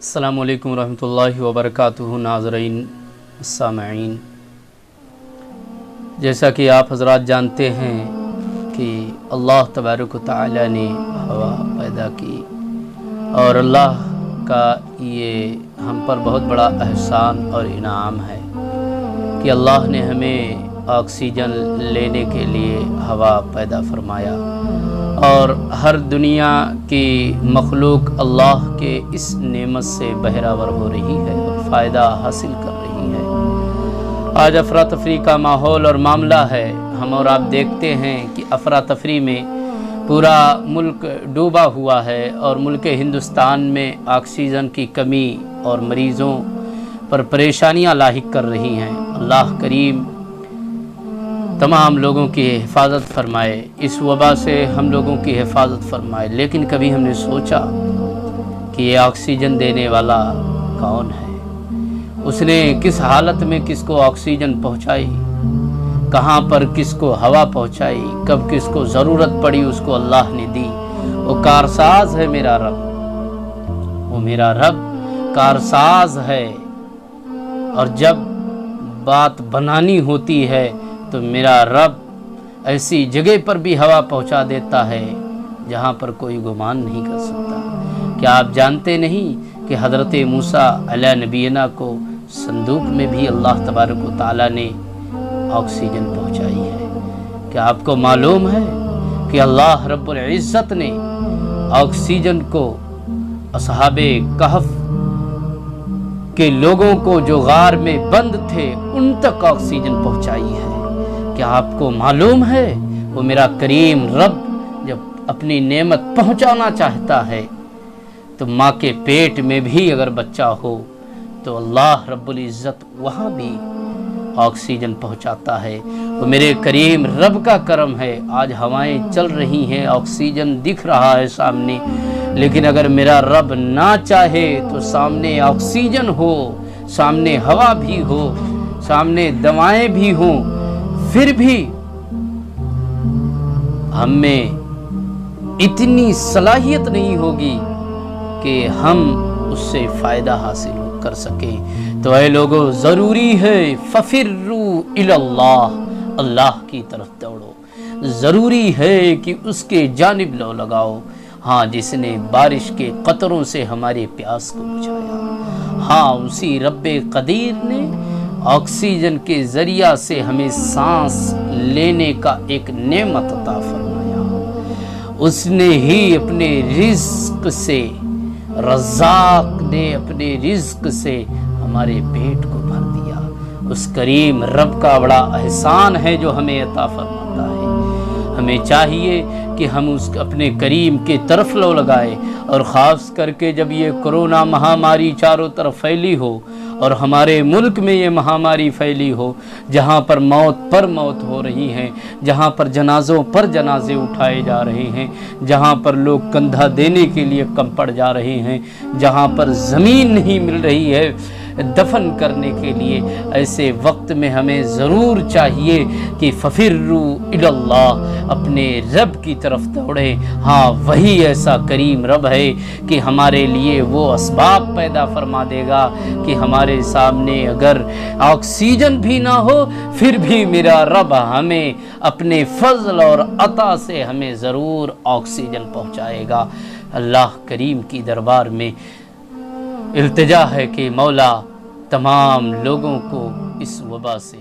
السلام علیکم ورحمۃ اللہ وبرکاتہ۔ ناظرین السامعین، جیسا کہ آپ حضرات جانتے ہیں کہ اللہ تبارک و تعالی نے ہوا پیدا کی، اور اللہ کا یہ ہم پر بہت بڑا احسان اور انعام ہے کہ اللہ نے ہمیں آکسیجن لینے کے لیے ہوا پیدا فرمایا، اور ہر دنیا کی مخلوق اللہ کے اس نعمت سے بہرہ ور ہو رہی ہے اور فائدہ حاصل کر رہی ہے۔ آج افراتفری کا ماحول اور معاملہ ہے، ہم اور آپ دیکھتے ہیں کہ افراتفری میں پورا ملک ڈوبا ہوا ہے، اور ملک ہندوستان میں آکسیجن کی کمی اور مریضوں پر پریشانیاں لاحق کر رہی ہیں۔ اللہ کریم تمام لوگوں کی حفاظت فرمائے، اس وبا سے ہم لوگوں کی حفاظت فرمائے۔ لیکن کبھی ہم نے سوچا کہ یہ آکسیجن دینے والا کون ہے؟ اس نے کس حالت میں کس کو آکسیجن پہنچائی، کہاں پر کس کو ہوا پہنچائی، کب کس کو ضرورت پڑی اس کو اللہ نے دی۔ وہ کارساز ہے میرا رب، وہ میرا رب کارساز ہے، اور جب بات بنانی ہوتی ہے تو میرا رب ایسی جگہ پر بھی ہوا پہنچا دیتا ہے جہاں پر کوئی گمان نہیں کر سکتا۔ کیا آپ جانتے نہیں کہ حضرت موسیٰ علیہ نبینا کو صندوق میں بھی اللہ تبارک و تعالی نے آکسیجن پہنچائی ہے؟ کیا آپ کو معلوم ہے کہ اللہ رب العزت نے آکسیجن کو اصحاب کہف کے لوگوں کو جو غار میں بند تھے ان تک آکسیجن پہنچائی ہے؟ کیا آپ کو معلوم ہے وہ میرا کریم رب جب اپنی نعمت پہنچانا چاہتا ہے تو ماں کے پیٹ میں بھی اگر بچہ ہو تو اللہ رب العزت وہاں بھی آکسیجن پہنچاتا ہے۔ وہ میرے کریم رب کا کرم ہے۔ آج ہوائیں چل رہی ہیں، آکسیجن دکھ رہا ہے سامنے، لیکن اگر میرا رب نہ چاہے تو سامنے آکسیجن ہو، سامنے ہوا بھی ہو، سامنے دوائیں بھی ہوں، پھر بھی ہم میں اتنی صلاحیت نہیں ہوگی کہ ہم اس سے فائدہ حاصل کر سکیں۔ تو اے لوگوں، ضروری ہے ففروا الی اللہ، اللہ کی طرف دوڑو۔ ضروری ہے کہ اس کے جانب لو لگاؤ، ہاں جس نے بارش کے قطروں سے ہمارے پیاس کو بجھایا، ہاں اسی رب قدیر نے آکسیجن کے ذریعہ سے ہمیں سانس لینے کا ایک نعمت عطا فرمایا۔ اس نے ہی اپنے رزق سے، رزاق نے اپنے رزق سے ہمارے پیٹ کو بھر دیا۔ اس کریم رب کا بڑا احسان ہے جو ہمیں عطا فرماتا ہے۔ ہمیں چاہیے کہ ہم اس اپنے کریم کی طرف لو لگائے، اور خاص کر کے جب یہ کرونا مہاماری چاروں طرف پھیلی ہو اور ہمارے ملک میں یہ مہاماری پھیلی ہو، جہاں پر موت پر موت ہو رہی ہیں، جہاں پر جنازوں پر جنازے اٹھائے جا رہے ہیں، جہاں پر لوگ کندھا دینے کے لیے کم پڑ جا رہے ہیں، جہاں پر زمین نہیں مل رہی ہے دفن کرنے کے لیے، ایسے وقت میں ہمیں ضرور چاہیے کہ ففروا الی اللہ، اپنے رب کی طرف دوڑیں۔ ہاں وہی ایسا کریم رب ہے کہ ہمارے لیے وہ اسباب پیدا فرما دے گا کہ ہمارے سامنے اگر آکسیجن بھی نہ ہو پھر بھی میرا رب ہمیں اپنے فضل اور عطا سے ہمیں ضرور آکسیجن پہنچائے گا۔ اللہ کریم کی دربار میں التجا ہے کہ مولا تمام لوگوں کو اس وبا سے